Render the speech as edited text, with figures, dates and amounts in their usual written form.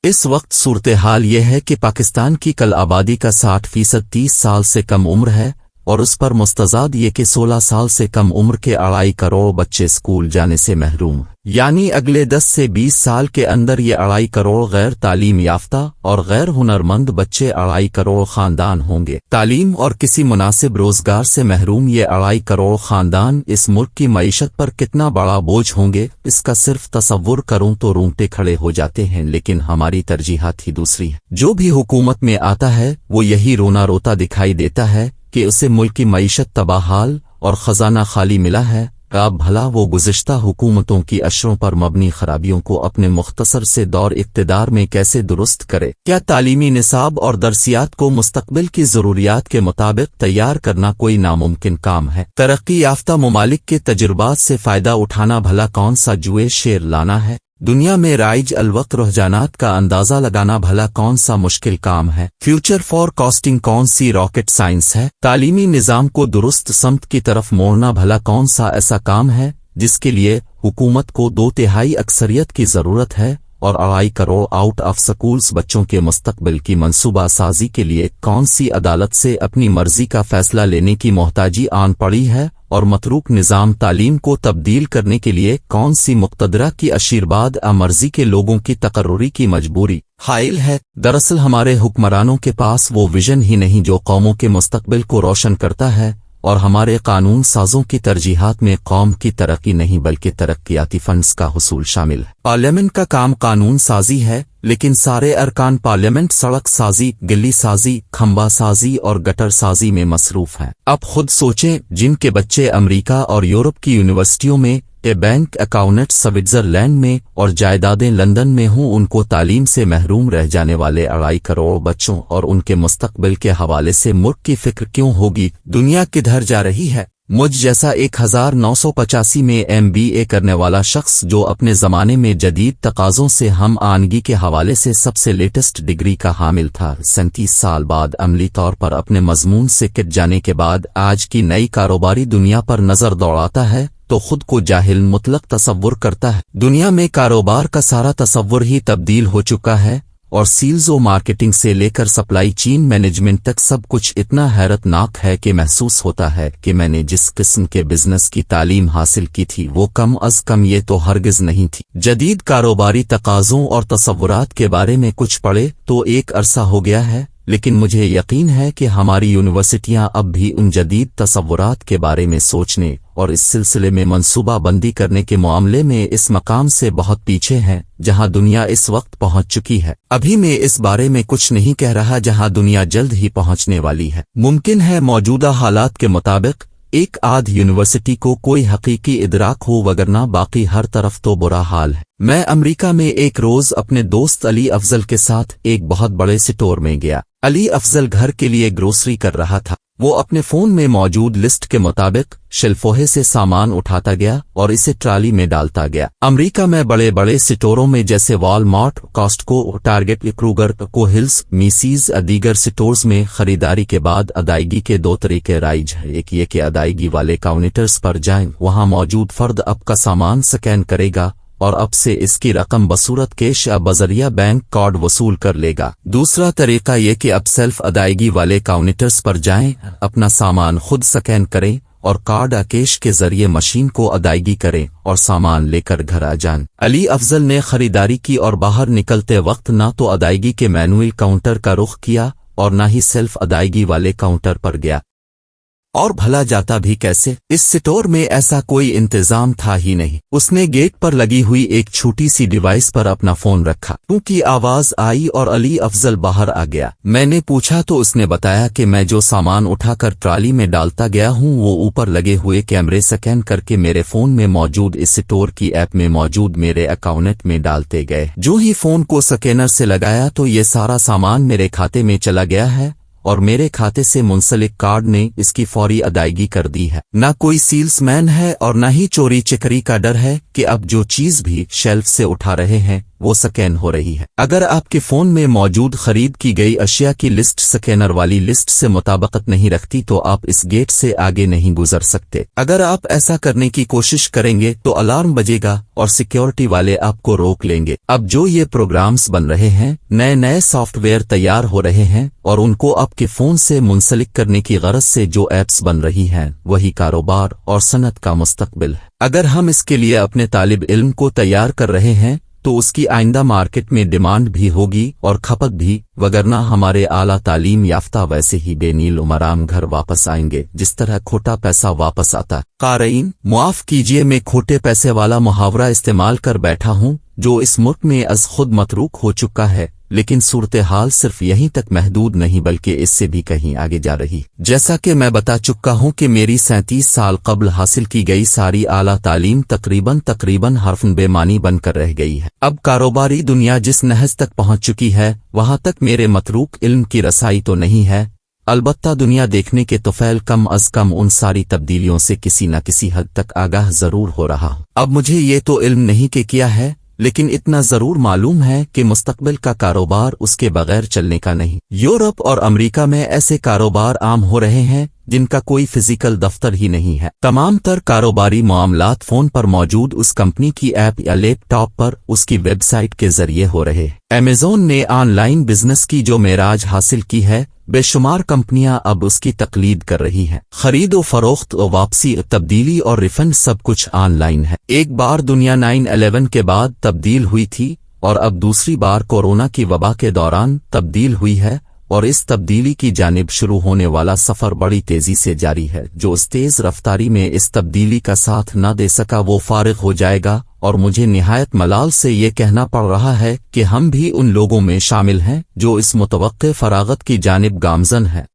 इस वक्त सूरत हाल ये है कि पाकिस्तान की कल आबादी का 60% 30 साल से कम उम्र है और उस पर मुस्तज़ाद ये कि 16 साल से कम उम्र के 2.5 करोड़ बच्चे स्कूल जाने से महरूम, यानी अगले 10 से 20 साल के अंदर ये 2.5 करोड़ गैर तालीम याफ्ता और गैर हुनरमंद बच्चे 2.5 करोड़ खानदान होंगे। तालीम और किसी मुनासिब रोजगार से महरूम ये 2.5 करोड़ खानदान इस मुल्क की मईशत पर कितना बड़ा बोझ होंगे, इसका सिर्फ तसव्वुर करूं तो रोंगटे खड़े हो जाते हैं। लेकिन हमारी तरजीहात ही दूसरी है। जो भी हुकूमत में आता है वो यही रोना रोता दिखाई देता है कि उसे मुल्क की मईशत तबाहाल और खजाना खाली मिला है। अब भला वो गुज़िश्ता हुकूमतों की अशरों पर मबनी खराबियों को अपने मुख्तसर से दौर इक़्तिदार में कैसे दुरुस्त करे? क्या तालीमी निसाब और दरसियात को मुस्तक़बिल की ज़रूरियात के मुताबिक तैयार करना कोई नामुमकिन काम है? तरक्की याफ्ता ममालिक के तजुर्बात से फ़ायदा उठाना भला कौन सा जुए शेर लाना है? दुनिया में राइज अलवक्त रुझानात का अंदाज़ा लगाना भला कौन सा मुश्किल काम है? फ्यूचर फॉरकास्टिंग कौन सी रॉकेट साइंस है? तालीमी निज़ाम को दुरुस्त समत की तरफ मोड़ना भला कौन सा ऐसा काम है जिसके लिए हुकूमत को 2/3 अक्सरियत की ज़रूरत है? और 2.5 करोड़ आउट ऑफ स्कूल्स बच्चों के मुस्तकबिल की मंसूबा साजी के लिए कौन सी अदालत से अपनी मर्जी का फैसला लेने की मोहताजी आन पड़ी है? और मतरूक निज़ाम तालीम को तब्दील करने के लिए कौन सी मुक़तदरा की आशीर्वाद मर्जी के लोगों की तकर्रुरी की मजबूरी हाइल है? दरअसल हमारे हुक्मरानों के पास वो विजन ही नहीं जो कौमों के मुस्तकबिल को रोशन करता है, और हमारे कानून साजों की तरजीहात में कौम की तरक्की नहीं बल्कि तरक्याती फंड्स का हुसूल शामिल है। पार्लियामेंट का काम कानून साजी है, लेकिन सारे अरकान पार्लियामेंट सड़क साजी, गली साजी, खंबा साजी और गटर साजी में मसरूफ हैं। अब खुद सोचें, जिनके बच्चे अमेरिका और यूरोप की यूनिवर्सिटियों में, बैंक अकाउंटेंट स्विट्जरलैंड में और जायदादें लंदन में हों, उनको तालीम से महरूम रह जाने वाले 2.5 करोड़ बच्चों और उनके मुस्तकबिल के हवाले से मुल्क की फिक्र क्यों होगी? दुनिया किधर जा रही है? मुझ जैसा 1985 में MBA करने वाला शख्स जो अपने ज़माने में जदीद तकाज़ों से हम आनगी के हवाले से सबसे लेटेस्ट डिग्री का हामिल था, 37 साल बाद अमली तौर पर अपने मजमून से किट जाने के बाद आज की नई कारोबारी दुनिया पर नज़र दौड़ाता है तो खुद को जाहिल मुतलक तसव्वुर करता है। दुनिया में कारोबार का सारा तसव्वुर ही तब्दील हो चुका है और सील्स और मार्केटिंग से लेकर सप्लाई चेन मैनेजमेंट तक सब कुछ इतना हैरतनाक है कि महसूस होता है कि मैंने जिस किस्म के बिजनेस की तालीम हासिल की थी वो कम अज कम ये तो हरगिज नहीं थी। जदीद कारोबारी तकाज़ों और तसव्वुरात के बारे में कुछ पढ़े तो एक अरसा हो गया है, लेकिन मुझे यकीन है कि हमारी यूनिवर्सिटियां अब भी उन जदीद तसव्वुरात के बारे में सोचने और इस सिलसिले में मंसूबा बंदी करने के मामले में इस मकाम से बहुत पीछे हैं जहां दुनिया इस वक्त पहुंच चुकी है। अभी मैं इस बारे में कुछ नहीं कह रहा जहां दुनिया जल्द ही पहुंचने वाली है। मुमकिन है मौजूदा हालात के मुताबिक एक आध यूनिवर्सिटी को कोई हकीकी इदराक हो, वगरना बाकी हर तरफ तो बुरा हाल है। मैं अमेरिका में एक रोज अपने दोस्त अली अफजल के साथ एक बहुत बड़े स्टोर में गया। अली अफजल घर के लिए ग्रोसरी कर रहा था। वो अपने फोन में मौजूद लिस्ट के मुताबिक शेल्फोहे से सामान उठाता गया और इसे ट्राली में डालता गया। अमेरिका में बड़े बड़े स्टोरों में जैसे वॉलमार्ट, कॉस्टको, टारगेट, क्रूगर, कोहिल्स, मीसीज दीगर स्टोर्स में खरीदारी के बाद अदायगी के 2 तरीके राइज है। एक ये कि अदायगी वाले काउंटर्स पर जाएं, वहां मौजूद फर्द आपका सामान स्कैन करेगा और अब से इसकी रकम बसूरत कैश या बजरिया बैंक कार्ड वसूल कर लेगा। दूसरा तरीका ये कि अब सेल्फ अदायगी वाले काउंटर्स पर जाएं, अपना सामान खुद स्कैन करें और कार्ड या कैश के जरिए मशीन को अदायगी करें और सामान लेकर घर आ जाएं। अली अफजल ने खरीदारी की और बाहर निकलते वक्त ना तो अदायगी के मैनुअल काउंटर का रुख किया और ना ही सेल्फ अदायगी वाले काउंटर पर गया। और भला जाता भी कैसे? इस स्टोर में ऐसा कोई इंतजाम था ही नहीं। उसने गेट पर लगी हुई एक छोटी सी डिवाइस पर अपना फोन रखा, क्योंकि आवाज आई और अली अफजल बाहर आ गया। मैंने पूछा तो उसने बताया कि मैं जो सामान उठाकर ट्राली में डालता गया हूँ वो ऊपर लगे हुए कैमरे स्कैन करके मेरे फोन में मौजूद इस स्टोर की ऐप में मौजूद मेरे अकाउंट में डालते गए। जो ही फोन को स्कैनर से लगाया तो ये सारा सामान मेरे खाते में चला गया है और मेरे खाते से मुंसलिक कार्ड ने इसकी फौरी अदायगी कर दी है। ना कोई सेल्समैन है और ना ही चोरी चकारी का डर है कि अब जो चीज भी शेल्फ से उठा रहे हैं वो स्कैन हो रही है। अगर आपके फोन में मौजूद खरीद की गई अशिया की लिस्ट स्कैनर वाली लिस्ट से मुताबिकत नहीं रखती तो आप इस गेट से आगे नहीं गुजर सकते। अगर आप ऐसा करने की कोशिश करेंगे तो अलार्म बजेगा और सिक्योरिटी वाले आपको रोक लेंगे। अब जो ये प्रोग्राम्स बन रहे हैं, नए नए सॉफ्टवेयर तैयार हो रहे हैं और उनको आपके फोन से मुंसलिक करने की गरज से जो ऐप्स बन रही हैं, वही कारोबार और सनत का मुस्तकबिल है। अगर हम इसके लिए अपने तालिब इल्म को तैयार कर रहे हैं तो उसकी आइंदा मार्केट में डिमांड भी होगी और खपत भी, वगरना हमारे आला तालीम याफ्ता वैसे ही बेनील उमराम घर वापस आएंगे जिस तरह खोटा पैसा वापस आता। क़ारीन, मुआफ कीजिए, मैं खोटे पैसे वाला मुहावरा इस्तेमाल कर बैठा हूँ जो इस मुल्क में अज खुद मतरूक हो चुका है, लेकिन सूरत हाल सिर्फ यहीं तक महदूद नहीं बल्कि इससे भी कहीं आगे जा रही। जैसा कि मैं बता चुका हूं कि मेरी 37 साल कबल हासिल की गई सारी आला तालीम तकरीबन हरफन बेमानी बनकर रह गई है। अब कारोबारी दुनिया जिस नहज तक पहुंच चुकी है वहां तक मेरे मतरूक इल्म की रसाई तो नहीं है, अलबत्ता दुनिया देखने के तोफैल कम अज कम उन सारी तब्दीलियों से किसी न किसी हद तक आगाह जरूर हो रहा हूं। अब मुझे ये तो इल्म नहीं कि किया है, लेकिन इतना जरूर मालूम है कि मुस्तकबिल का कारोबार उसके बगैर चलने का नहीं। यूरोप और अमेरिका में ऐसे कारोबार आम हो रहे हैं जिनका कोई फिजिकल दफ्तर ही नहीं है। तमाम तर कारोबारी मामलात फोन पर मौजूद उस कंपनी की ऐप या लैपटॉप पर उसकी वेबसाइट के जरिए हो रहे हैं। अमेज़न ने ऑनलाइन बिजनेस की जो मेराज हासिल की है, बेशुमार कंपनियां अब उसकी तकलीद कर रही हैं। खरीदो फरोख्त, वापसी, तब्दीली और रिफंड सब कुछ ऑनलाइन है। एक बार दुनिया 9/11 के बाद तब्दील हुई थी और अब दूसरी बार कोरोना की वबा के दौरान तब्दील हुई है और इस तब्दीली की जानिब शुरू होने वाला सफर बड़ी तेजी से जारी है। जो इस तेज रफ्तारी में इस तब्दीली का साथ न दे सका वो फारिग हो जाएगा और मुझे निहायत मलाल से ये कहना पड़ रहा है कि हम भी उन लोगों में शामिल हैं जो इस मुतवक्के फरागत की जानिब गामजन हैं।